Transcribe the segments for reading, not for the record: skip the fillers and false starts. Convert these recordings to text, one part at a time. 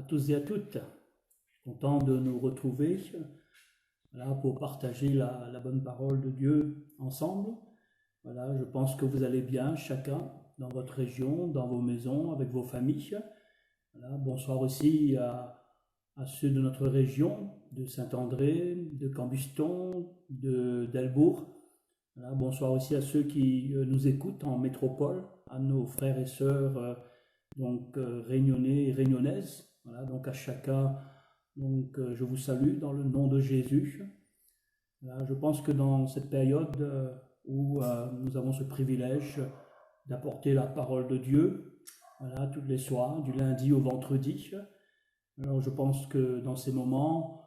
tous et à toutes. Content de nous retrouver voilà, pour partager la bonne parole de Dieu ensemble. Voilà, je pense que vous allez bien, chacun, dans votre région, dans vos maisons, avec vos familles. Voilà, bonsoir aussi à ceux de notre région, de Saint-André, de Cambuston, d'Elbourg. Voilà, bonsoir aussi à ceux qui nous écoutent en métropole, à nos frères et sœurs réunionnais et réunionnaises. Voilà, donc à chacun, je vous salue dans le nom de Jésus. Voilà, je pense que dans cette période où nous avons ce privilège d'apporter la parole de Dieu, voilà, tous les soirs, du lundi au vendredi, alors je pense que dans ces moments,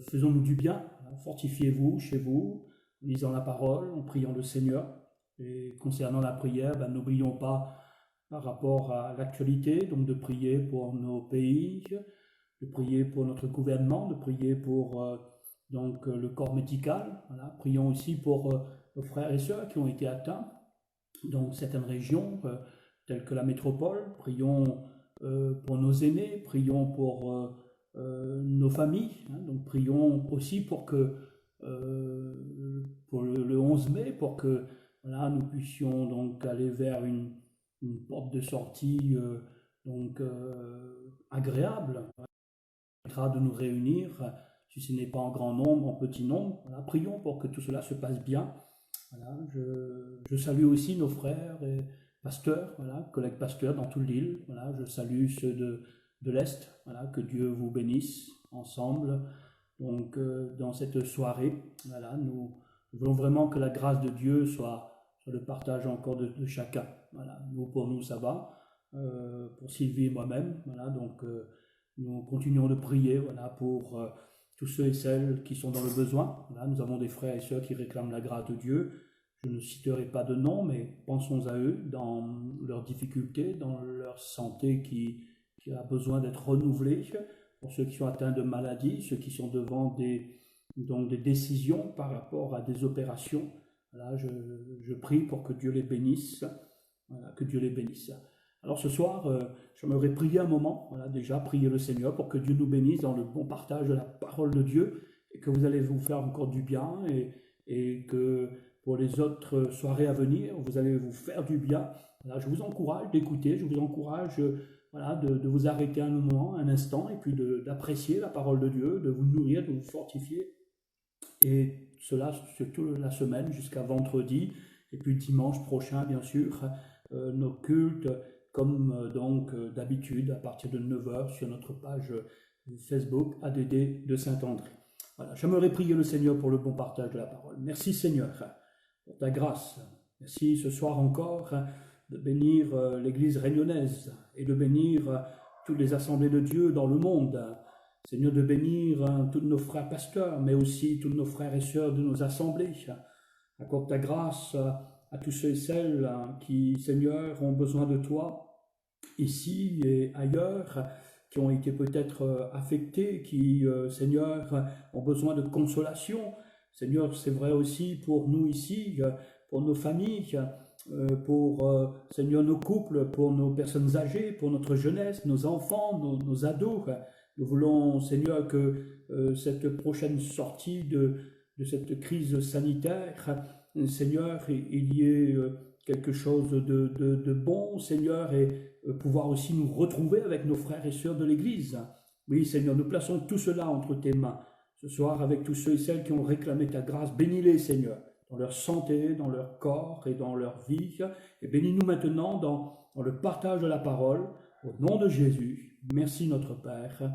faisons-nous du bien, hein, fortifiez-vous chez vous, en lisant la parole, en priant le Seigneur. Et concernant la prière, n'oublions pas par rapport à l'actualité, donc de prier pour nos pays, de prier pour notre gouvernement, de prier pour le corps médical. Voilà. Prions aussi pour nos frères et sœurs qui ont été atteints dans certaines régions, telles que la métropole. Prions pour nos aînés, prions pour nos familles. Hein. Donc prions aussi pour que pour le 11 mai, pour que voilà, nous puissions donc aller vers une porte de sortie agréable, permettra de nous réunir, si ce n'est pas en grand nombre, en petit nombre. Voilà, prions pour que tout cela se passe bien. Voilà, je salue aussi nos frères et pasteurs, voilà, collègues pasteurs dans toute l'île. Voilà, je salue ceux de l'Est. Voilà, que Dieu vous bénisse ensemble. Donc, dans cette soirée, voilà, nous voulons vraiment que la grâce de Dieu soit le partage encore de chacun. Voilà, pour nous, ça va. Pour Sylvie et moi-même, voilà, donc nous continuons de prier, voilà, pour tous ceux et celles qui sont dans le besoin. Voilà, nous avons des frères et sœurs qui réclament la grâce de Dieu. Je ne citerai pas de nom, mais pensons à eux dans leurs difficultés, dans leur santé qui a besoin d'être renouvelée. Pour ceux qui sont atteints de maladies, ceux qui sont devant des décisions par rapport à des opérations. Voilà, je prie pour que Dieu les bénisse. Voilà, que Dieu les bénisse. Alors ce soir, j'aimerais prier un moment, voilà, déjà prier le Seigneur pour que Dieu nous bénisse dans le bon partage de la parole de Dieu et que vous allez vous faire encore du bien et que pour les autres soirées à venir, vous allez vous faire du bien. Voilà, je vous encourage d'écouter, je vous encourage voilà, de vous arrêter un moment, un instant, et puis d'apprécier la parole de Dieu, de vous nourrir, de vous fortifier. Et cela surtout la semaine jusqu'à vendredi, et puis dimanche prochain, bien sûr, nos cultes, comme d'habitude, à partir de 9h sur notre page Facebook ADD de Saint-André. Voilà, j'aimerais prier le Seigneur pour le bon partage de la parole. Merci Seigneur pour ta grâce. Merci ce soir encore de bénir l'Église réunionnaise et de bénir toutes les assemblées de Dieu dans le monde. Seigneur, de bénir tous nos frères pasteurs, mais aussi tous nos frères et sœurs de nos assemblées. Accorde ta grâce à tous ceux et celles qui, Seigneur, ont besoin de toi, ici et ailleurs, qui ont été peut-être affectés, qui, Seigneur, ont besoin de consolation. Seigneur, c'est vrai aussi pour nous ici, pour nos familles, pour, Seigneur, nos couples, pour nos personnes âgées, pour notre jeunesse, nos enfants, nos ados. Nous voulons, Seigneur, que cette prochaine sortie de cette crise sanitaire, Seigneur, il y ait quelque chose de bon, Seigneur, et pouvoir aussi nous retrouver avec nos frères et sœurs de l'Église. Oui, Seigneur, nous plaçons tout cela entre tes mains. Ce soir, avec tous ceux et celles qui ont réclamé ta grâce, bénis-les, Seigneur, dans leur santé, dans leur corps et dans leur vie. Et bénis-nous maintenant dans le partage de la parole. Au nom de Jésus, merci notre Père.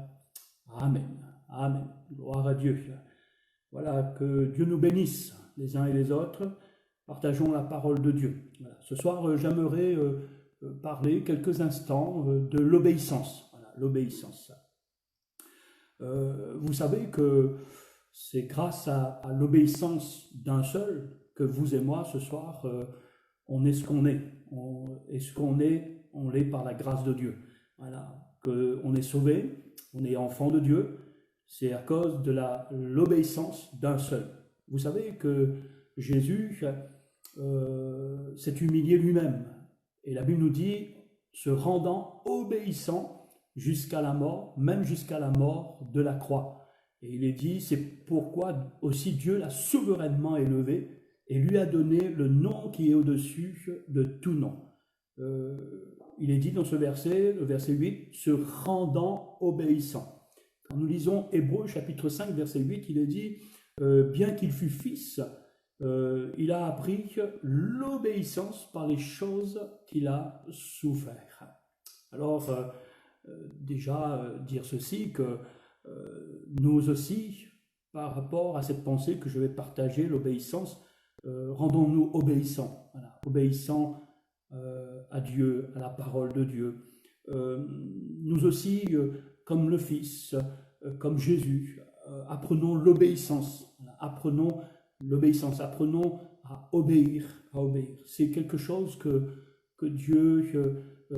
Amen. Amen. Gloire à Dieu. Voilà, que Dieu nous bénisse les uns et les autres. Partageons la parole de Dieu. Voilà. Ce soir, j'aimerais parler quelques instants de l'obéissance. Voilà, l'obéissance. Vous savez que c'est grâce à l'obéissance d'un seul que vous et moi, ce soir, on est ce qu'on est. Et ce qu'on est, on l'est par la grâce de Dieu. Voilà, qu'on est sauvé, on est enfant de Dieu, c'est à cause de l'obéissance d'un seul. Vous savez que Jésus s'est humilié lui-même. Et la Bible nous dit, se rendant obéissant jusqu'à la mort, même jusqu'à la mort de la croix. Et il est dit, c'est pourquoi aussi Dieu l'a souverainement élevé et lui a donné le nom qui est au-dessus de tout nom. Il est dit dans ce verset, le verset 8, se rendant obéissant. Quand nous lisons Hébreux chapitre 5, verset 8, il est dit, bien qu'il fût fils, il a appris l'obéissance par les choses qu'il a souffert. Alors, déjà dire ceci, que nous aussi, par rapport à cette pensée que je vais partager, l'obéissance, rendons-nous obéissants, voilà, obéissants à Dieu, à la parole de Dieu. Nous aussi, comme le Fils, comme Jésus, apprenons l'obéissance, voilà, apprenons l'obéissance, apprenons à obéir, à obéir. C'est quelque chose que Dieu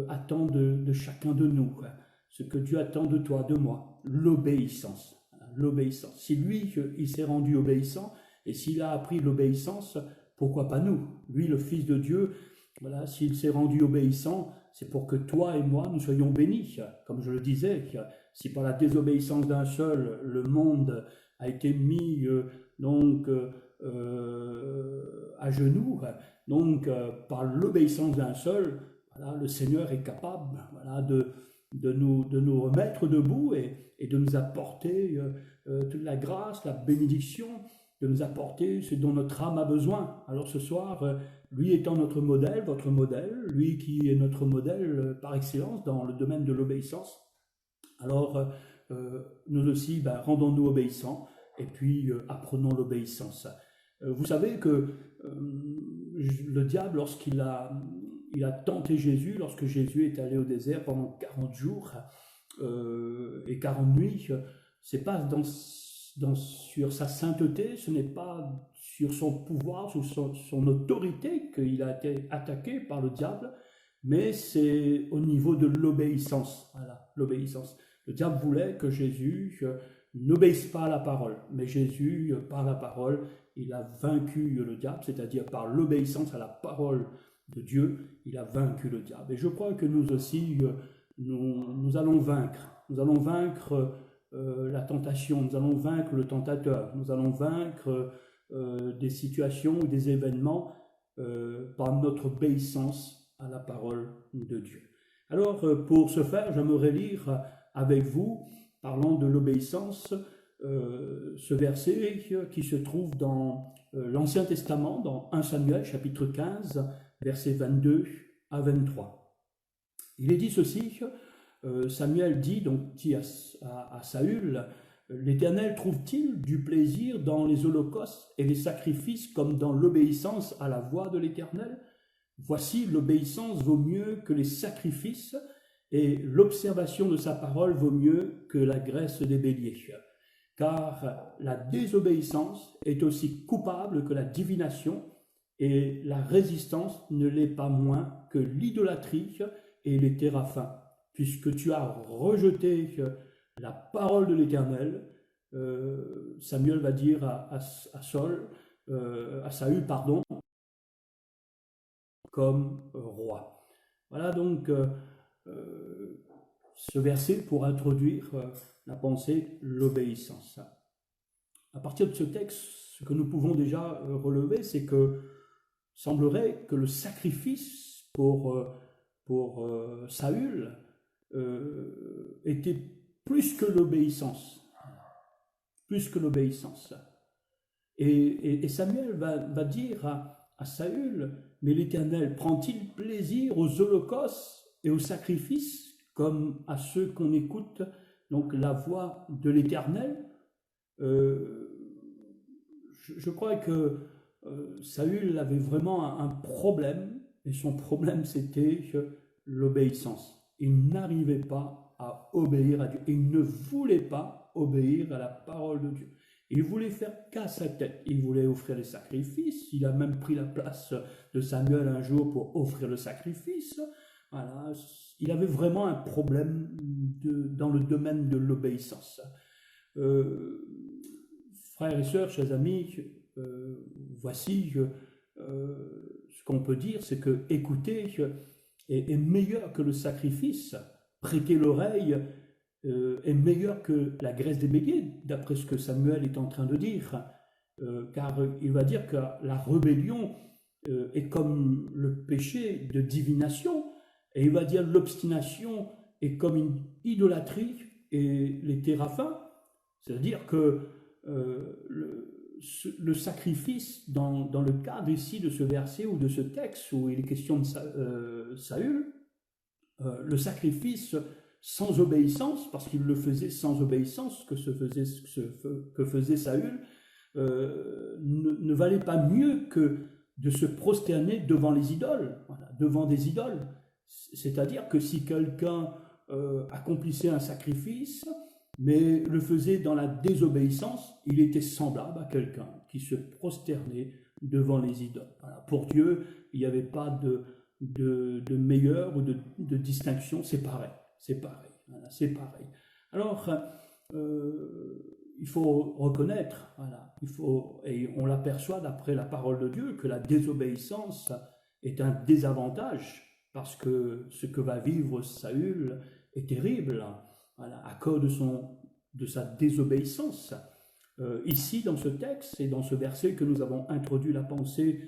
attend de chacun de nous, ce que Dieu attend de toi, de moi, l'obéissance. L'obéissance. Si lui, il s'est rendu obéissant, et s'il a appris l'obéissance, pourquoi pas nous? Lui, le Fils de Dieu, voilà, s'il s'est rendu obéissant, c'est pour que toi et moi, nous soyons bénis. Comme je le disais, si par la désobéissance d'un seul, le monde a été mis à genoux, donc par l'obéissance d'un seul, voilà, le Seigneur est capable, voilà, de nous remettre debout et de nous apporter toute la grâce, la bénédiction, de nous apporter ce dont notre âme a besoin. Alors ce soir, lui étant notre modèle, votre modèle, lui qui est notre modèle par excellence dans le domaine de l'obéissance, alors nous aussi, rendons-nous obéissants et puis apprenons l'obéissance. Vous savez que le diable, lorsqu'il a tenté Jésus, lorsque Jésus est allé au désert pendant 40 jours et 40 nuits, c'est pas sur sa sainteté, ce n'est pas sur son pouvoir, sur son autorité qu'il a été attaqué par le diable, mais c'est au niveau de l'obéissance. Voilà, l'obéissance. Le diable voulait que Jésus n'obéisse pas à la parole, mais Jésus, par la parole, il a vaincu le diable, c'est-à-dire par l'obéissance à la parole de Dieu, il a vaincu le diable. Et je crois que nous aussi, nous allons vaincre. Nous allons vaincre la tentation, nous allons vaincre le tentateur, nous allons vaincre des situations ou des événements par notre obéissance à la parole de Dieu. Alors, pour ce faire, j'aimerais lire avec vous, parlant de l'obéissance, ce verset qui se trouve dans l'Ancien Testament, dans 1 Samuel, chapitre 15, versets 22 à 23. Il est dit ceci, Samuel dit à Saül, « L'Éternel trouve-t-il du plaisir dans les holocaustes et les sacrifices comme dans l'obéissance à la voix de l'Éternel? Voici, l'obéissance vaut mieux que les sacrifices, et l'observation de sa parole vaut mieux que la graisse des béliers. Car la désobéissance est aussi coupable que la divination, et la résistance ne l'est pas moins que l'idolâtrie et les téraphins. Puisque tu as rejeté la parole de l'Éternel, Samuel va dire à Saül, comme roi. Voilà donc ce verset pour introduire la pensée, l'obéissance. À partir de ce texte, ce que nous pouvons déjà relever, c'est que semblerait que le sacrifice pour Saül était plus que l'obéissance. Plus que l'obéissance. Et Samuel va dire à Saül, mais l'Éternel prend-il plaisir aux holocaustes et aux sacrifices comme à ceux qu'on écoute donc la voix de l'Éternel? Je crois que Saül avait vraiment un problème, et son problème c'était l'obéissance. Il n'arrivait pas à obéir à Dieu. Il ne voulait pas obéir à la parole de Dieu. Il voulait faire qu'à sa tête. Il voulait offrir les sacrifices. Il a même pris la place de Samuel un jour pour offrir le sacrifice. Voilà. Il avait vraiment un problème dans le domaine de l'obéissance. Frères et sœurs, chers amis, voici ce qu'on peut dire, c'est que écouter est meilleur que le sacrifice, prêter l'oreille est meilleur que la graisse des béliers, d'après ce que Samuel est en train de dire, car il va dire que la rébellion est comme le péché de divination, et il va dire l'obstination est comme une idolâtrie et les téraphins, c'est-à-dire que le sacrifice dans le cadre ici de ce verset ou de ce texte où il est question de Saül, le sacrifice sans obéissance, parce qu'il le faisait sans obéissance, que faisait Saül, ne valait pas mieux que de se prosterner devant les idoles, voilà, devant des idoles. C'est-à-dire que si quelqu'un accomplissait un sacrifice, mais le faisait dans la désobéissance, il était semblable à quelqu'un qui se prosternait devant les idoles. Voilà. Pour Dieu, il n'y avait pas de meilleur ou de distinction, c'est pareil, c'est pareil, voilà, c'est pareil. Alors, il faut reconnaître, voilà, et on l'aperçoit d'après la parole de Dieu, que la désobéissance est un désavantage, parce que ce que va vivre Saül est terrible, voilà, à cause de sa désobéissance. Ici, dans ce texte et dans ce verset que nous avons introduit la pensée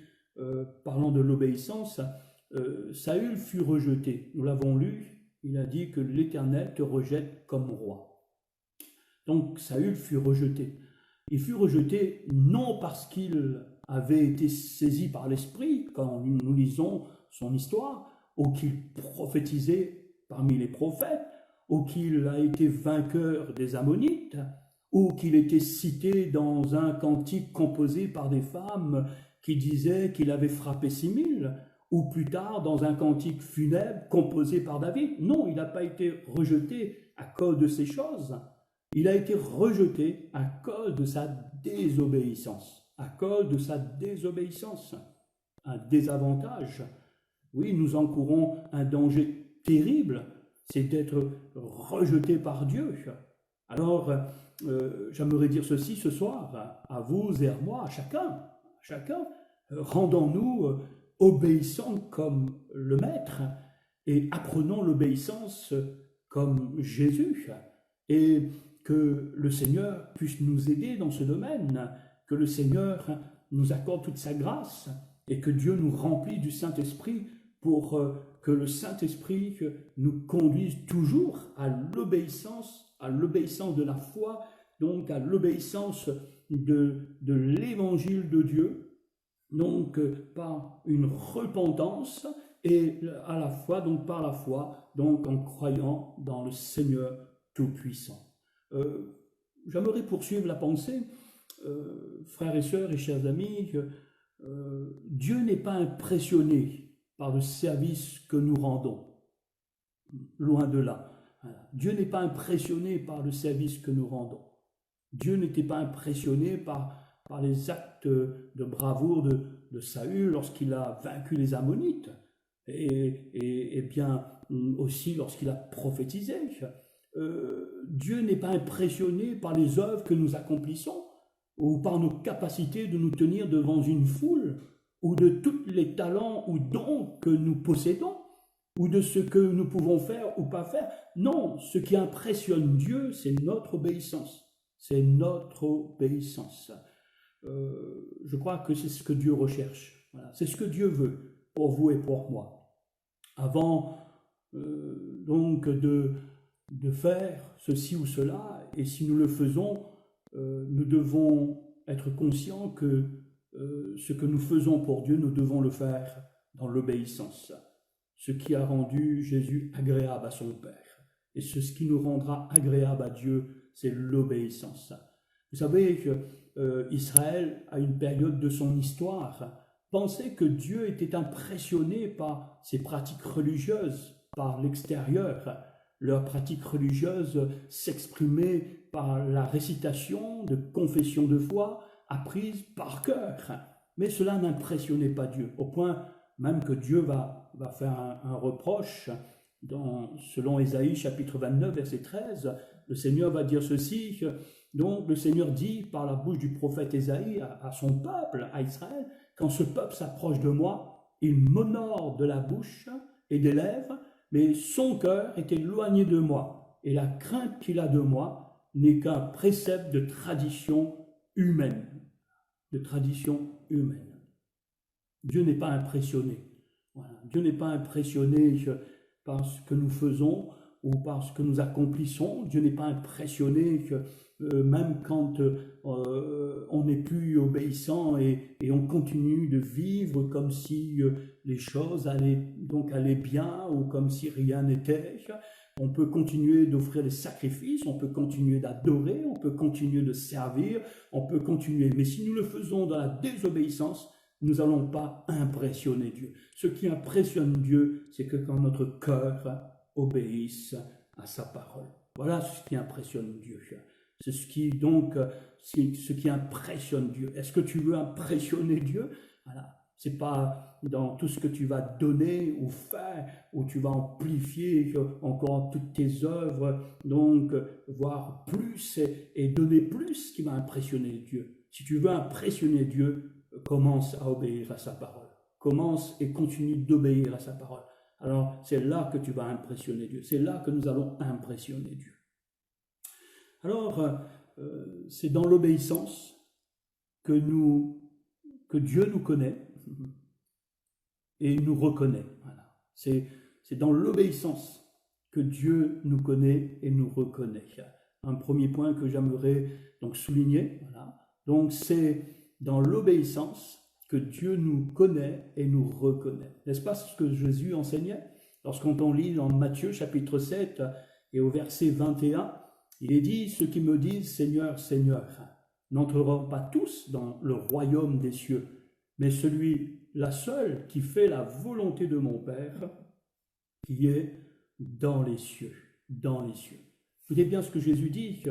parlant de l'obéissance, Saül fut rejeté. Nous l'avons lu, il a dit que l'Éternel te rejette comme roi. Donc Saül fut rejeté. Il fut rejeté non parce qu'il avait été saisi par l'Esprit, quand nous lisons son histoire, ou qu'il prophétisait parmi les prophètes, ou qu'il a été vainqueur des Ammonites, ou qu'il était cité dans un cantique composé par des femmes qui disaient qu'il avait frappé 6000, ou plus tard dans un cantique funèbre composé par David. Non, il n'a pas été rejeté à cause de ces choses. Il a été rejeté à cause de sa désobéissance. À cause de sa désobéissance. Un désavantage. Oui, nous encourons un danger terrible, c'est d'être rejeté par Dieu. Alors, j'aimerais dire ceci ce soir, à vous et à moi, à chacun, rendons-nous obéissants comme le Maître et apprenons l'obéissance comme Jésus. Et que le Seigneur puisse nous aider dans ce domaine, que le Seigneur nous accorde toute sa grâce et que Dieu nous remplisse du Saint-Esprit pour que le Saint-Esprit nous conduise toujours à l'obéissance de la foi, donc à l'obéissance de l'évangile de Dieu, donc par une repentance et à la fois, donc par la foi, donc en croyant dans le Seigneur Tout-Puissant. J'aimerais poursuivre la pensée, frères et sœurs et chers amis, que Dieu n'est pas impressionné par le service que nous rendons, loin de là. Dieu n'est pas impressionné par le service que nous rendons. Dieu n'était pas impressionné par les actes de bravoure de Saül lorsqu'il a vaincu les Ammonites, et bien aussi lorsqu'il a prophétisé. Dieu n'est pas impressionné par les œuvres que nous accomplissons ou par nos capacités de nous tenir devant une foule ou de tous les talents ou dons que nous possédons ou de ce que nous pouvons faire ou pas faire. Non, ce qui impressionne Dieu, c'est notre obéissance. C'est notre obéissance. Je crois que c'est ce que Dieu recherche. Voilà. C'est ce que Dieu veut pour vous et pour moi. Avant donc de faire ceci ou cela, et si nous le faisons, nous devons être conscients que ce que nous faisons pour Dieu, nous devons le faire dans l'obéissance. Ce qui a rendu Jésus agréable à son Père. Et ce qui nous rendra agréable à Dieu, c'est l'obéissance. Vous savez que Israël, à une période de son histoire, pensait que Dieu était impressionné par ses pratiques religieuses, par l'extérieur. Leurs pratiques religieuses s'exprimaient par la récitation de confessions de foi apprises par cœur. Mais cela n'impressionnait pas Dieu, au point même que Dieu va faire un reproche. Selon Ésaïe chapitre 29, verset 13, le Seigneur va dire ceci. Donc le Seigneur dit par la bouche du prophète Ésaïe à son peuple, à Israël, quand ce peuple s'approche de moi, il m'honore de la bouche et des lèvres, mais son cœur est éloigné de moi, et la crainte qu'il a de moi n'est qu'un précepte de tradition humaine. De tradition humaine. Dieu n'est pas impressionné. Voilà. Dieu n'est pas impressionné par ce que nous faisons ou par ce que nous accomplissons. Dieu n'est pas impressionné que même quand on n'est plus obéissant et on continue de vivre comme si les choses allaient bien ou comme si rien n'était. On peut continuer d'offrir des sacrifices, on peut continuer d'adorer, on peut continuer de servir, on peut continuer. Mais si nous le faisons dans la désobéissance, nous n'allons pas impressionner Dieu. Ce qui impressionne Dieu, c'est que quand notre cœur obéisse à sa parole. Voilà ce qui impressionne Dieu. C'est ce qui impressionne Dieu. Est-ce que tu veux impressionner Dieu? Voilà. C'est pas dans tout ce que tu vas donner ou faire, où tu vas amplifier encore toutes tes œuvres, donc voir plus et donner plus qui va impressionner Dieu. Si tu veux impressionner Dieu, commence à obéir à sa parole. Commence et continue d'obéir à sa parole. Alors c'est là que tu vas impressionner Dieu. C'est là que nous allons impressionner Dieu. Alors c'est dans l'obéissance que Dieu nous connaît et nous reconnaît. Voilà. C'est dans l'obéissance que Dieu nous connaît et nous reconnaît. Un premier point que j'aimerais donc souligner. Voilà. Donc c'est dans l'obéissance que Dieu nous connaît et nous reconnaît. N'est-ce pas ce que Jésus enseignait? Lorsqu'on lit dans Matthieu chapitre 7 et au verset 21, il est dit « Ceux qui me disent « Seigneur, Seigneur » n'entreront pas tous dans le royaume des cieux, mais celui-là seul qui fait la volonté de mon Père, qui est dans les cieux, dans les cieux. » Écoutez bien ce que Jésus dit,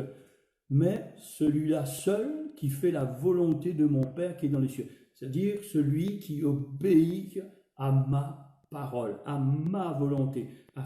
mais celui-là seul qui fait la volonté de mon Père qui est dans les cieux, c'est-à-dire celui qui obéit à ma parole, à ma volonté, à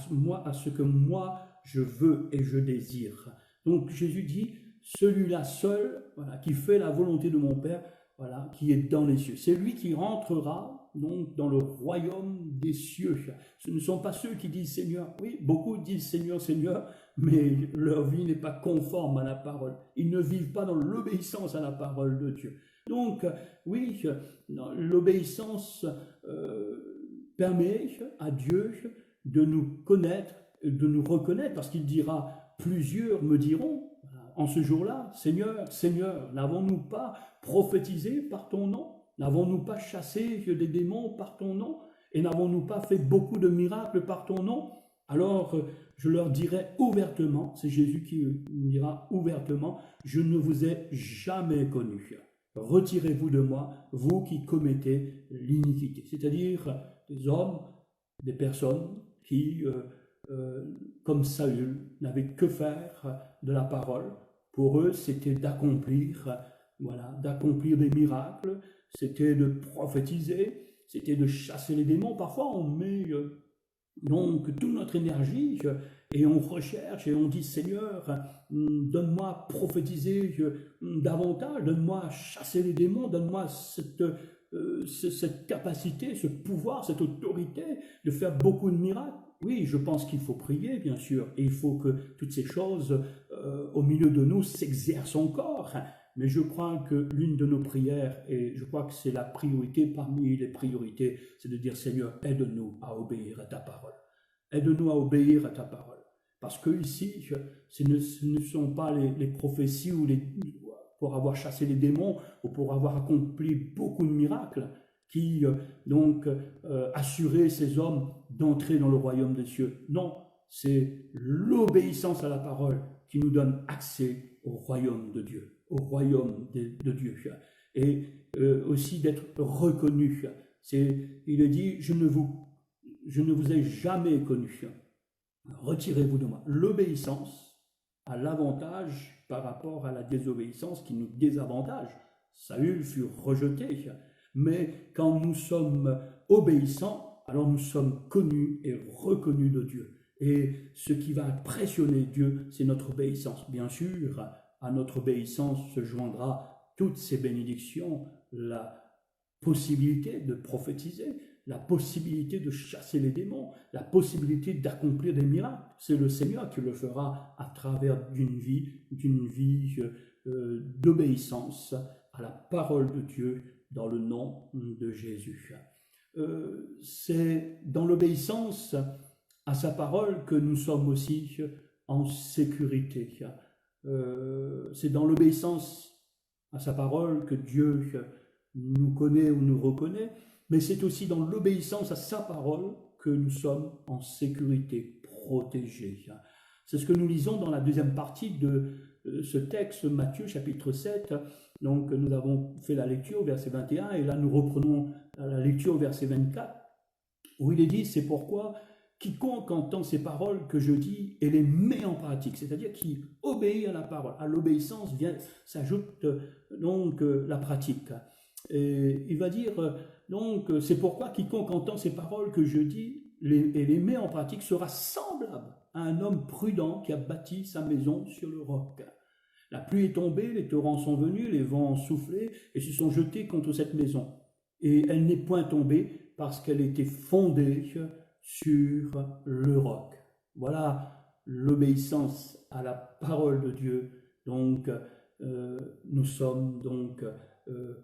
ce que moi je veux et je désire. Donc Jésus dit, celui-là seul, voilà, qui fait la volonté de mon Père, voilà, qui est dans les cieux. C'est lui qui rentrera donc dans le royaume des cieux. Ce ne sont pas ceux qui disent Seigneur. Oui, beaucoup disent Seigneur, Seigneur, mais leur vie n'est pas conforme à la parole. Ils ne vivent pas dans l'obéissance à la parole de Dieu. Donc, oui, l'obéissance permet à Dieu de nous connaître, de nous reconnaître, parce qu'il dira, plusieurs me diront, en ce jour-là, Seigneur, Seigneur, n'avons-nous pas prophétisé par ton nom? N'avons-nous pas chassé des démons par ton nom? Et n'avons-nous pas fait beaucoup de miracles par ton nom? Alors, je leur dirai ouvertement, c'est Jésus qui dira ouvertement, je ne vous ai jamais connu. Retirez-vous de moi, vous qui commettez l'iniquité. C'est-à-dire des hommes, des personnes qui, comme Saül, n'avaient que faire de la parole. Pour eux, c'était d'accomplir des miracles, c'était de prophétiser, c'était de chasser les démons. Parfois, on met donc toute notre énergie et on recherche et on dit Seigneur, donne-moi à prophétiser davantage, donne-moi à chasser les démons, donne-moi cette capacité, ce pouvoir, cette autorité de faire beaucoup de miracles. Oui, je pense qu'il faut prier, bien sûr, et il faut que toutes ces choses au milieu de nous s'exercent encore. Mais je crois que l'une de nos prières, et je crois que c'est la priorité parmi les priorités, c'est de dire Seigneur, aide-nous à obéir à ta parole. Aide-nous à obéir à ta parole. Parce que ici, ce ne sont pas les prophéties pour avoir chassé les démons ou pour avoir accompli beaucoup de miracles qui assuraient ces hommes d'entrer dans le royaume des cieux. Non, c'est l'obéissance à la parole qui nous donne accès au royaume de Dieu, au royaume de Dieu. Et aussi d'être reconnu. Il est dit, je ne vous ai jamais connu. Retirez-vous de moi. L'obéissance a l'avantage par rapport à la désobéissance qui nous désavantage. Saül fut rejeté. Mais quand nous sommes obéissants, alors nous sommes connus et reconnus de Dieu. Et ce qui va impressionner Dieu, c'est notre obéissance. Bien sûr, à notre obéissance se joindra toutes ces bénédictions, la possibilité de prophétiser, la possibilité de chasser les démons, la possibilité d'accomplir des miracles. C'est le Seigneur qui le fera à travers d'une vie d'obéissance à la parole de Dieu dans le nom de Jésus. C'est dans l'obéissance à sa parole que nous sommes aussi en sécurité. C'est dans l'obéissance à sa parole que Dieu nous connaît ou nous reconnaît, mais c'est aussi dans l'obéissance à sa parole que nous sommes en sécurité, protégés. C'est ce que nous lisons dans la deuxième partie de ce texte, Matthieu chapitre 7. Donc nous avons fait la lecture au verset 21 et là nous reprenons la lecture au verset 24 où il est dit, c'est pourquoi quiconque entend ces paroles que je dis et les met en pratique, c'est-à-dire qui obéit à la parole. À l'obéissance s'ajoute donc la pratique. Et il va dire, donc, c'est pourquoi quiconque entend ces paroles que je dis et les met en pratique sera semblable à un homme prudent qui a bâti sa maison sur le roc. La pluie est tombée, les torrents sont venus, les vents ont soufflé et se sont jetés contre cette maison. Et elle n'est point tombée parce qu'elle était fondée sur le roc. Voilà l'obéissance à la parole de Dieu. Donc, nous sommes donc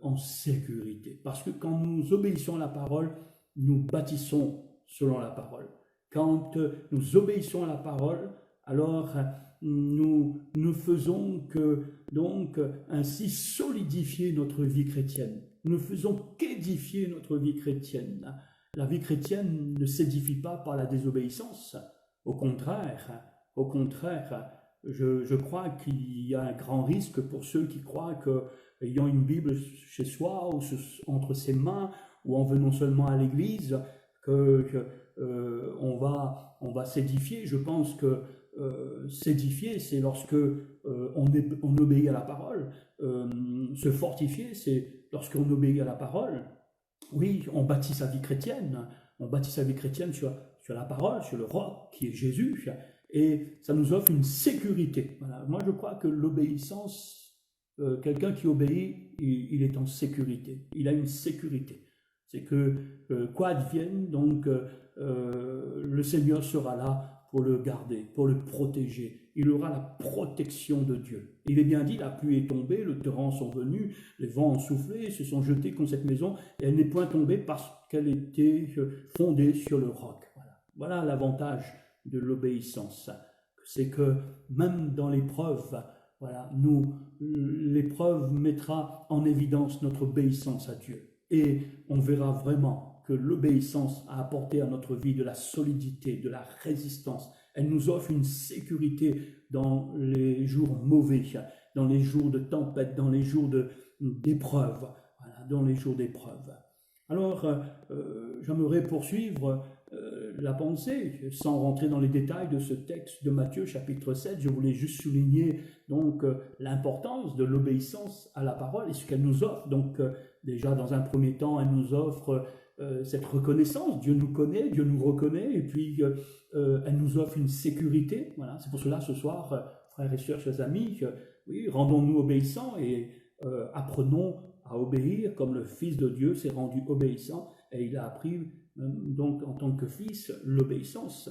en sécurité. Parce que quand nous obéissons à la parole, nous bâtissons selon la parole. Quand nous obéissons à la parole, alors nous faisons que, donc, ainsi solidifier notre vie chrétienne. Nous faisons qu'édifier notre vie chrétienne. La vie chrétienne ne s'édifie pas par la désobéissance. Au contraire, je crois qu'il y a un grand risque pour ceux qui croient qu'ayant une Bible chez soi ou entre ses mains ou en venant seulement à l'église, on va s'édifier. Je pense que s'édifier, c'est lorsque on obéit à la parole. Se fortifier, c'est lorsqu'on obéit à la parole. Oui, on bâtit sa vie chrétienne. On bâtit sa vie chrétienne sur la parole, sur le roc qui est Jésus. Et ça nous offre une sécurité. Voilà. Moi, je crois que l'obéissance, quelqu'un qui obéit, il est en sécurité. Il a une sécurité. C'est que quoi advienne, donc le Seigneur sera là pour le garder, pour le protéger. Il aura la protection de Dieu. Il est bien dit, la pluie est tombée, les torrents sont venus, les vents ont soufflé, se sont jetés contre cette maison, et elle n'est point tombée parce qu'elle était fondée sur le roc. Voilà l'avantage de l'obéissance. C'est que même dans l'épreuve, voilà, l'épreuve mettra en évidence notre obéissance à Dieu. Et on verra vraiment que l'obéissance a apporté à notre vie de la solidité, de la résistance. Elle nous offre une sécurité dans les jours mauvais, dans les jours de tempête, dans les jours d'épreuve. Voilà, dans les jours d'épreuve. Alors, j'aimerais poursuivre la pensée, sans rentrer dans les détails de ce texte de Matthieu chapitre 7. Je voulais juste souligner donc l'importance de l'obéissance à la parole et ce qu'elle nous offre. Donc, déjà, dans un premier temps, elle nous offre cette reconnaissance. Dieu nous connaît, Dieu nous reconnaît, et puis elle nous offre une sécurité. Voilà, c'est pour cela ce soir, frères et sœurs, chers amis, oui, rendons-nous obéissants et apprenons à obéir comme le Fils de Dieu s'est rendu obéissant et il a appris donc en tant que Fils l'obéissance.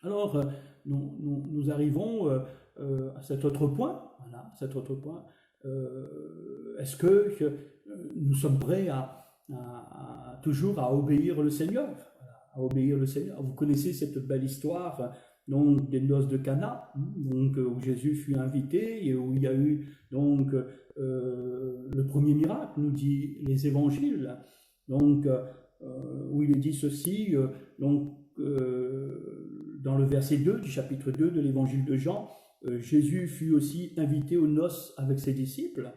Alors nous arrivons à cet autre point. Voilà, cet autre point. Est-ce que nous sommes prêts toujours à obéir le Seigneur, voilà, à obéir le Seigneur. Vous connaissez cette belle histoire donc des noces de Cana, donc où Jésus fut invité et où il y a eu donc le premier miracle, nous dit les évangiles, donc où il est dit ceci, donc dans le verset 2 du chapitre 2 de l'évangile de Jean, Jésus fut aussi invité aux noces avec ses disciples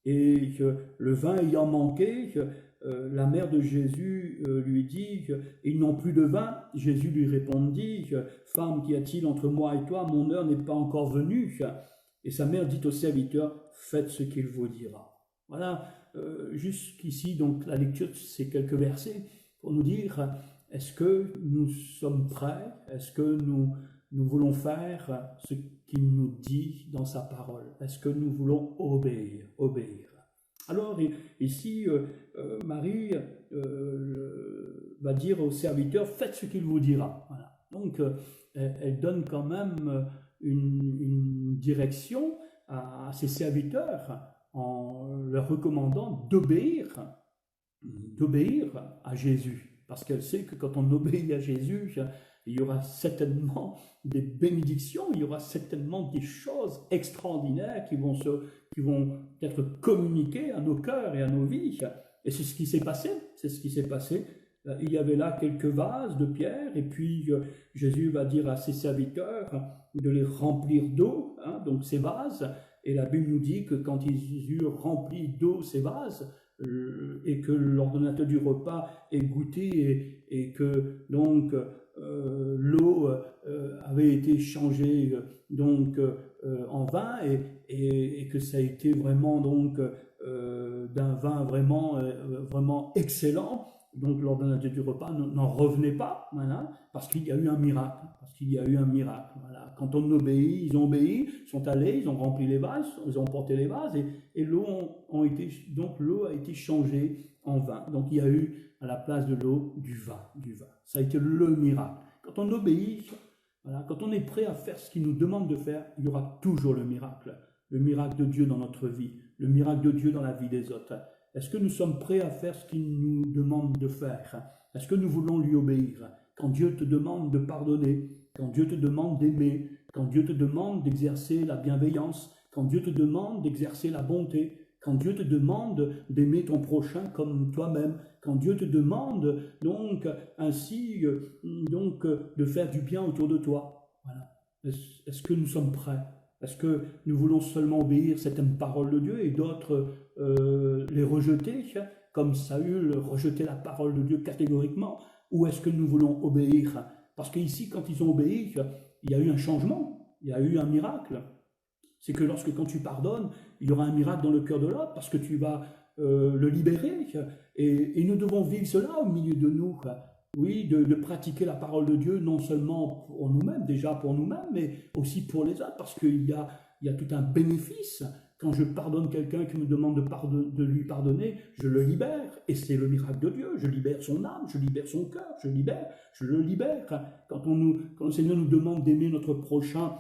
et que le vin ayant manqué, la mère de Jésus lui dit « Ils n'ont plus de vin ». Jésus lui répondit « Femme, qu'y a-t-il entre moi et toi? Mon heure n'est pas encore venue. » Et sa mère dit au serviteur « Faites ce qu'il vous dira. » Voilà, jusqu'ici, donc la lecture de ces quelques versets pour nous dire est-ce que nous sommes prêts? Est-ce que nous voulons faire ce qu'il nous dit dans sa parole? Est-ce que nous voulons obéir? Alors ici, Marie va dire au serviteur, faites ce qu'il vous dira. Voilà. Donc, elle donne quand même une direction à ses serviteurs en leur recommandant d'obéir à Jésus. Parce qu'elle sait que quand on obéit à Jésus, il y aura certainement des bénédictions, il y aura certainement des choses extraordinaires qui vont être communiquées à nos cœurs et à nos vies. Et c'est ce qui s'est passé, c'est ce qui s'est passé. Il y avait là quelques vases de pierre, et puis Jésus va dire à ses serviteurs de les remplir d'eau, hein, donc ces vases, et la Bible nous dit que quand ils eurent rempli d'eau ces vases, et que l'ordonnateur du repas ait goûté, et que donc l'eau avait été changée donc en vin, et que ça a été vraiment donc d'un vin vraiment excellent. Donc l'ordonnateur du repas n'en revenait pas, voilà, parce qu'il y a eu un miracle, voilà. Quand on obéit, ils ont obéi, sont allés, ils ont rempli les vases, ils ont porté les vases, et l'eau a été changée en vin. Donc il y a eu à la place de l'eau du vin. Ça a été le miracle. Quand on obéit, voilà, quand on est prêt à faire ce qu'il nous demande de faire, il y aura toujours le miracle de Dieu dans notre vie, le miracle de Dieu dans la vie des autres. Est-ce que nous sommes prêts à faire ce qu'il nous demande de faire? Est-ce que nous voulons lui obéir? Quand Dieu te demande de pardonner, quand Dieu te demande d'aimer, quand Dieu te demande d'exercer la bienveillance, quand Dieu te demande d'exercer la bonté, quand Dieu te demande d'aimer ton prochain comme toi-même, quand Dieu te demande donc ainsi de faire du bien autour de toi. Voilà. Est-ce que nous sommes prêts? Est-ce que nous voulons seulement obéir certaines paroles de Dieu et d'autres les rejeter, comme Saül rejetait la parole de Dieu catégoriquement? Ou est-ce que nous voulons obéir? Parce qu'ici, quand ils ont obéi, il y a eu un changement, il y a eu un miracle. C'est que quand tu pardonnes, il y aura un miracle dans le cœur de l'autre, parce que tu vas le libérer. Et nous devons vivre cela au milieu de nous. Oui, de pratiquer la parole de Dieu, non seulement pour nous-mêmes, déjà pour nous-mêmes, mais aussi pour les autres, parce qu'il y a tout un bénéfice. Quand je pardonne quelqu'un qui me demande de lui pardonner, je le libère, et c'est le miracle de Dieu. Je libère son âme, je libère son cœur, je le libère. Quand le Seigneur nous demande d'aimer notre prochain,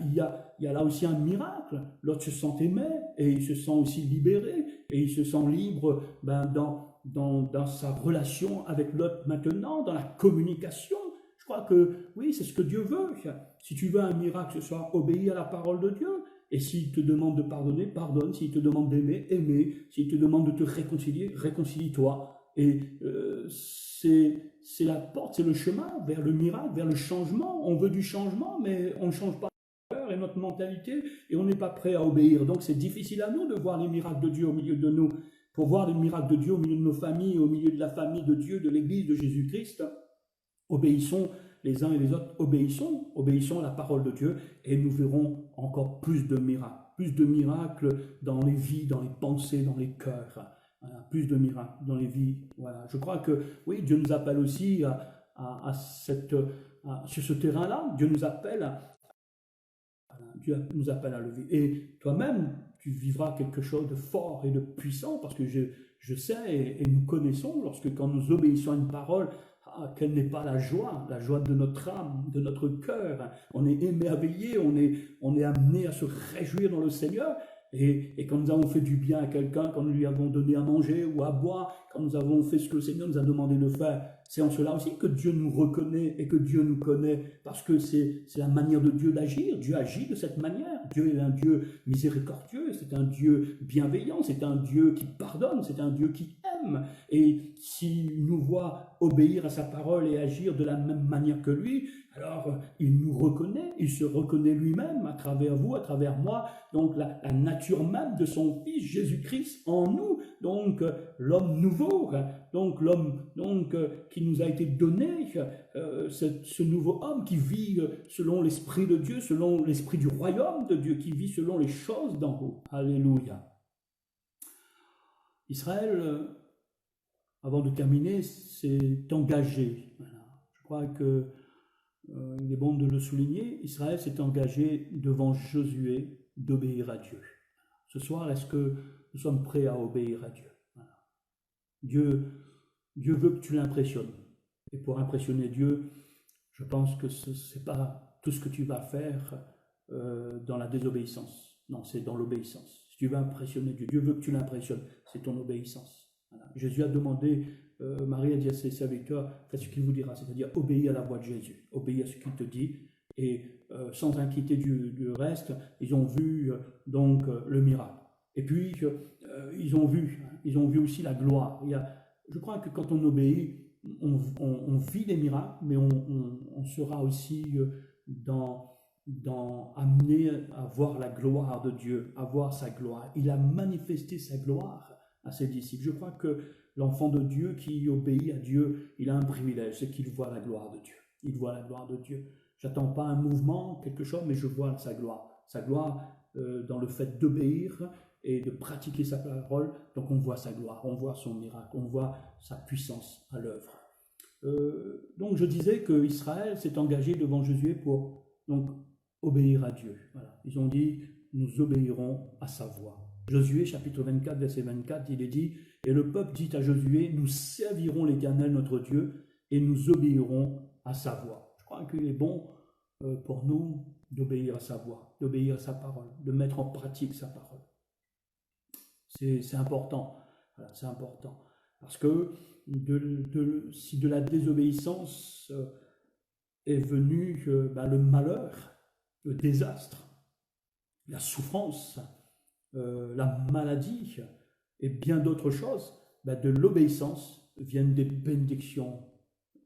il y a là aussi un miracle. L'autre se sent aimé, et il se sent aussi libéré, et il se sent libre dans sa relation avec l'autre maintenant, dans la communication. Je crois que oui, c'est ce que Dieu veut. Si tu veux un miracle, ce soit obéir à la parole de Dieu. Et s'il te demande de pardonner, pardonne. S'il te demande d'aimer, aimez. S'il te demande de te réconcilier, réconcilie-toi. Et c'est la porte, c'est le chemin vers le miracle, vers le changement. On veut du changement, mais on ne change pas et notre mentalité, et on n'est pas prêt à obéir. Donc c'est difficile à nous de voir les miracles de Dieu au milieu de nous. Pour voir les miracles de Dieu au milieu de nos familles, au milieu de la famille de Dieu, de l'Église de Jésus-Christ, obéissons les uns et les autres, obéissons à la parole de Dieu, et nous verrons encore plus de miracles dans les vies, dans les pensées, dans les cœurs. Voilà, plus de miracles dans les vies. Voilà. Je crois que oui, Dieu nous appelle aussi sur ce terrain-là. Dieu nous appelle à lever. Et toi-même, tu vivras quelque chose de fort et de puissant, parce que je sais et nous connaissons, quand nous obéissons à une parole, quelle n'est pas la joie de notre âme, de notre cœur. On est émerveillé, on est amené à se réjouir dans le Seigneur. Et quand nous avons fait du bien à quelqu'un, quand nous lui avons donné à manger ou à boire, quand nous avons fait ce que le Seigneur nous a demandé de faire, c'est en cela aussi que Dieu nous reconnaît et que Dieu nous connaît, parce que c'est la manière de Dieu d'agir. Dieu agit de cette manière. Dieu est un Dieu miséricordieux, c'est un Dieu bienveillant, c'est un Dieu qui pardonne, c'est un Dieu qui aime. Et s'il nous voit obéir à sa parole et agir de la même manière que lui, alors il nous reconnaît, il se reconnaît lui-même à travers vous, à travers moi, donc la nature même de son Fils Jésus-Christ en nous, donc l'homme nouveau, donc l'homme qui nous a été donné, ce nouveau homme qui vit selon l'Esprit de Dieu, selon l'Esprit du royaume de Dieu, qui vit selon les choses d'en haut. Alléluia. Israël, avant de terminer, s'est engagé. Voilà. Je crois que il est bon de le souligner, Israël s'est engagé devant Josué d'obéir à Dieu. Ce soir, est-ce que nous sommes prêts à obéir à Dieu? Voilà. Dieu veut que tu l'impressionnes. Et pour impressionner Dieu, je pense que ce n'est pas tout ce que tu vas faire dans la désobéissance. Non, c'est dans l'obéissance. Si tu veux impressionner Dieu, Dieu veut que tu l'impressionnes, c'est ton obéissance. Voilà. Jésus a demandé, Marie a dit à ses serviteurs, faites ce qu'il vous dira, c'est-à-dire obéis à la voix de Jésus, obéis à ce qu'il te dit, et sans inquiéter du reste, ils ont vu donc le miracle. Et puis, ils ont vu aussi la gloire. Je crois que quand on obéit, on vit des miracles, mais on sera aussi amené à voir la gloire de Dieu, à voir sa gloire. Il a manifesté sa gloire à ses disciples. Je crois que l'enfant de Dieu qui obéit à Dieu, il a un privilège, c'est qu'il voit la gloire de Dieu. Il voit la gloire de Dieu. J'attends pas un mouvement, quelque chose, mais je vois sa gloire. Sa gloire dans le fait d'obéir et de pratiquer sa parole. Donc on voit sa gloire, on voit son miracle, on voit sa puissance à l'œuvre. Donc je disais que Israël s'est engagé devant Josué pour donc obéir à Dieu. Voilà. Ils ont dit, nous obéirons à sa voix. Josué chapitre 24, verset 24, il est dit, et le peuple dit à Josué, nous servirons l'Éternel notre Dieu et nous obéirons à sa voix. Je crois qu'il est bon pour nous d'obéir à sa voix, d'obéir à sa parole, de mettre en pratique sa parole. C'est important, voilà, c'est important. Parce que si de la désobéissance est venu le malheur, le désastre, la souffrance, la maladie et bien d'autres choses, de l'obéissance viennent des bénédictions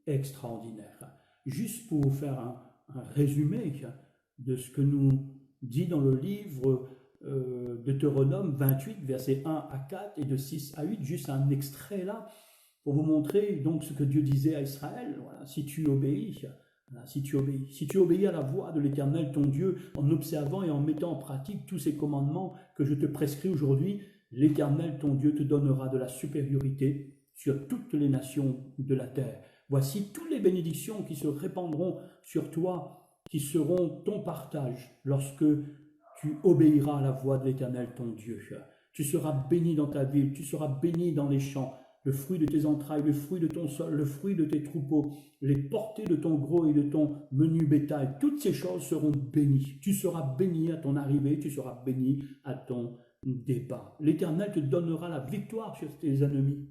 extraordinaires. Juste pour vous faire un résumé de ce que nous dit dans le livre Deutéronome 28, versets 1 à 4 et de 6 à 8, juste un extrait là, pour vous montrer donc ce que Dieu disait à Israël. Voilà, si tu obéis à la voix de l'Éternel ton Dieu, en observant et en mettant en pratique tous ces commandements que je te prescris aujourd'hui, l'Éternel ton Dieu te donnera de la supériorité sur toutes les nations de la terre. Voici toutes les bénédictions qui se répandront sur toi, qui seront ton partage lorsque tu obéiras à la voix de l'Éternel ton Dieu. Tu seras béni dans ta ville, tu seras béni dans les champs, le fruit de tes entrailles, le fruit de ton sol, le fruit de tes troupeaux, les portées de ton gros et de ton menu bétail, toutes ces choses seront bénies. Tu seras béni à ton arrivée, tu seras béni à ton départ. L'Éternel te donnera la victoire sur tes ennemis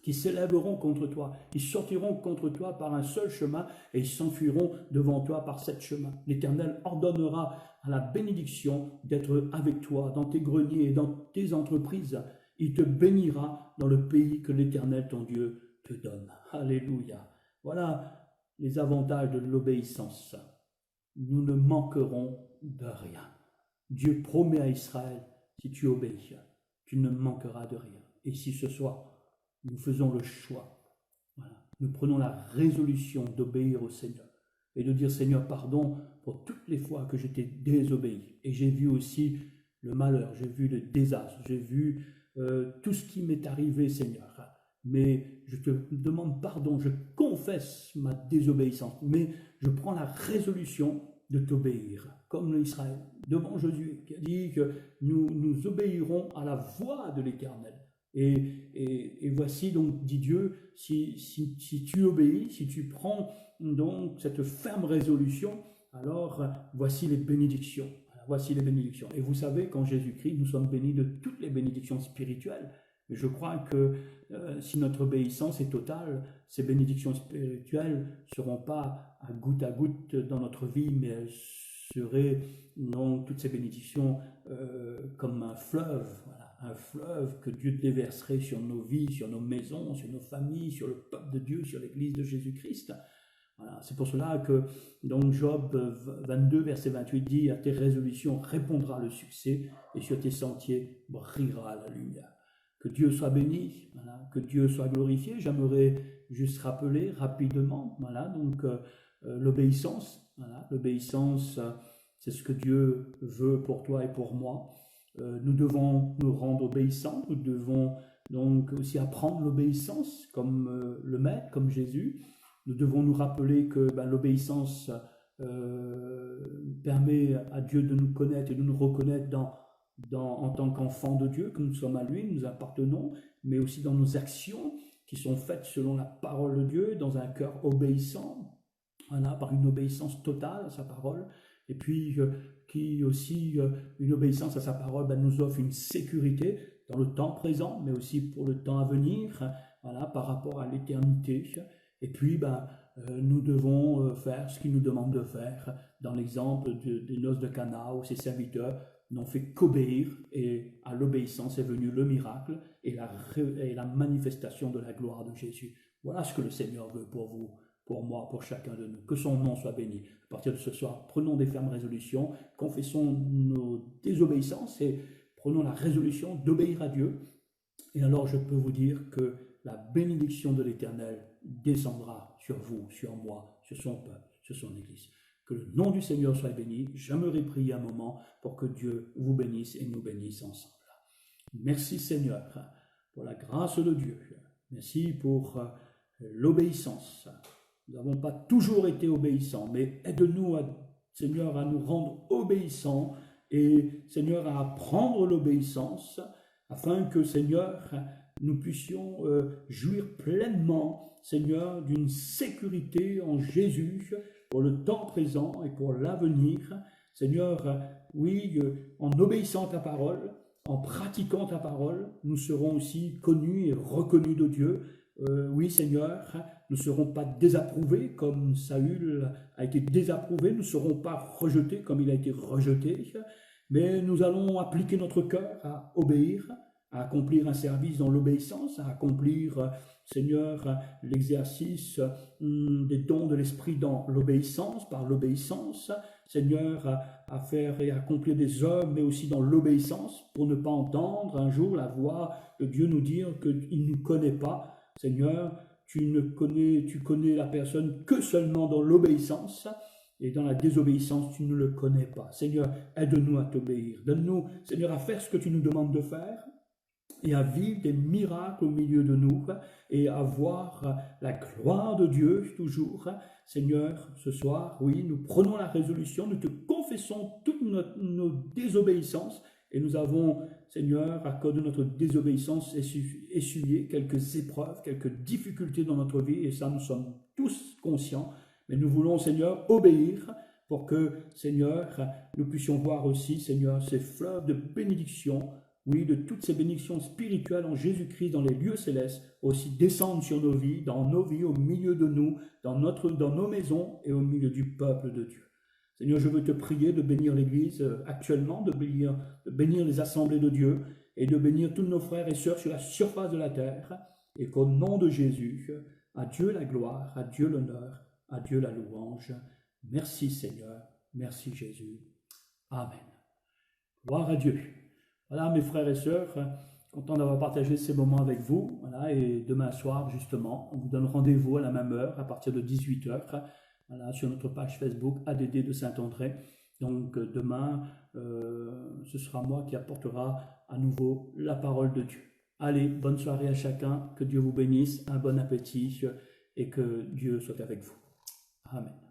qui s'élèveront contre toi. Ils sortiront contre toi par un seul chemin et ils s'enfuiront devant toi par 7 chemins. L'Éternel ordonnera à la bénédiction d'être avec toi dans tes greniers et dans tes entreprises. Il te bénira dans le pays que l'Éternel ton Dieu te donne. Alléluia. Voilà les avantages de l'obéissance. Nous ne manquerons de rien. Dieu promet à Israël, si tu obéis, tu ne manqueras de rien. Et si ce soir, nous faisons le choix, voilà, nous prenons la résolution d'obéir au Seigneur et de dire, Seigneur, pardon pour toutes les fois que je t'ai désobéi. Et j'ai vu aussi le malheur, j'ai vu le désastre, j'ai vu tout ce qui m'est arrivé, Seigneur. Mais je te demande pardon, je confesse ma désobéissance, mais je prends la résolution de t'obéir, comme l'Israël, devant Josué, qui a dit que nous obéirons à la voix de l'Éternel. Et voici donc, dit Dieu, si tu obéis, si tu prends donc cette ferme résolution, alors voici les bénédictions. Voici les bénédictions. Et vous savez qu'en Jésus-Christ, nous sommes bénis de toutes les bénédictions spirituelles. Et je crois que si notre obéissance est totale, ces bénédictions spirituelles ne seront pas à goutte dans notre vie, mais elles seraient, non, toutes ces bénédictions comme un fleuve, voilà, un fleuve que Dieu déverserait sur nos vies, sur nos maisons, sur nos familles, sur le peuple de Dieu, sur l'Église de Jésus-Christ. Voilà, c'est pour cela que donc Job 22, verset 28 dit « À tes résolutions répondra le succès et sur tes sentiers brillera la lumière. » Que Dieu soit béni, voilà, que Dieu soit glorifié. J'aimerais juste rappeler rapidement, voilà, donc l'obéissance. Voilà, l'obéissance, c'est ce que Dieu veut pour toi et pour moi. Nous devons nous rendre obéissants, nous devons donc aussi apprendre l'obéissance comme le Maître, comme Jésus. Nous devons nous rappeler que l'obéissance permet à Dieu de nous connaître et de nous reconnaître en tant qu'enfants de Dieu, que nous sommes à lui, nous appartenons, mais aussi dans nos actions, qui sont faites selon la parole de Dieu, dans un cœur obéissant, voilà, par une obéissance totale à sa parole, et puis qui aussi, une obéissance à sa parole, nous offre une sécurité dans le temps présent, mais aussi pour le temps à venir, voilà, par rapport à l'éternité. Et puis, nous devons faire ce qu'il nous demande de faire. Dans l'exemple des noces de Cana, où ses serviteurs n'ont fait qu'obéir, et à l'obéissance est venu le miracle et la manifestation de la gloire de Jésus. Voilà ce que le Seigneur veut pour vous, pour moi, pour chacun de nous. Que son nom soit béni. À partir de ce soir, prenons des fermes résolutions, confessons nos désobéissances et prenons la résolution d'obéir à Dieu. Et alors je peux vous dire que la bénédiction de l'Éternel descendra sur vous, sur moi, sur son peuple, sur son Église. Que le nom du Seigneur soit béni. J'aimerais prier un moment pour que Dieu vous bénisse et nous bénisse ensemble. Merci Seigneur pour la grâce de Dieu. Merci pour l'obéissance. Nous n'avons pas toujours été obéissants, mais aide-nous, Seigneur, à nous rendre obéissants et, Seigneur, à apprendre l'obéissance afin que, Seigneur, nous puissions jouir pleinement, Seigneur, d'une sécurité en Jésus pour le temps présent et pour l'avenir. Seigneur, oui, en obéissant à ta parole, en pratiquant ta parole, nous serons aussi connus et reconnus de Dieu. Oui, Seigneur, nous ne serons pas désapprouvés comme Saül a été désapprouvé, nous ne serons pas rejetés comme il a été rejeté, mais nous allons appliquer notre cœur à obéir, à accomplir un service dans l'obéissance, à accomplir, Seigneur, l'exercice des dons de l'Esprit dans l'obéissance, par l'obéissance, Seigneur, à faire et accomplir des œuvres, mais aussi dans l'obéissance, pour ne pas entendre un jour la voix de Dieu nous dire qu'il ne nous connaît pas. Seigneur, tu connais la personne que seulement dans l'obéissance, et dans la désobéissance, tu ne le connais pas. Seigneur, aide-nous à t'obéir. Donne-nous, Seigneur, à faire ce que tu nous demandes de faire, et à vivre des miracles au milieu de nous, et à voir la gloire de Dieu toujours. Seigneur, ce soir, oui, nous prenons la résolution, nous te confessons toutes nos désobéissances, et nous avons, Seigneur, à cause de notre désobéissance, essuyé quelques épreuves, quelques difficultés dans notre vie, et ça, nous sommes tous conscients. Mais nous voulons, Seigneur, obéir pour que, Seigneur, nous puissions voir aussi, Seigneur, ces fleuves de bénédiction, oui, de toutes ces bénédictions spirituelles en Jésus-Christ dans les lieux célestes, aussi descendre sur nos vies, au milieu de nous, dans nos maisons et au milieu du peuple de Dieu. Seigneur, je veux te prier de bénir l'Église actuellement, de bénir les assemblées de Dieu et de bénir tous nos frères et sœurs sur la surface de la terre, et qu'au nom de Jésus, à Dieu la gloire, à Dieu l'honneur, à Dieu la louange. Merci Seigneur, merci Jésus. Amen. Gloire à Dieu. Voilà mes frères et sœurs, content d'avoir partagé ces moments avec vous. Voilà, et demain soir justement, on vous donne rendez-vous à la même heure, à partir de 18h, voilà, sur notre page Facebook ADD de Saint-André. Donc demain, ce sera moi qui apportera à nouveau la parole de Dieu. Allez, bonne soirée à chacun, que Dieu vous bénisse, un bon appétit et que Dieu soit avec vous. Amen.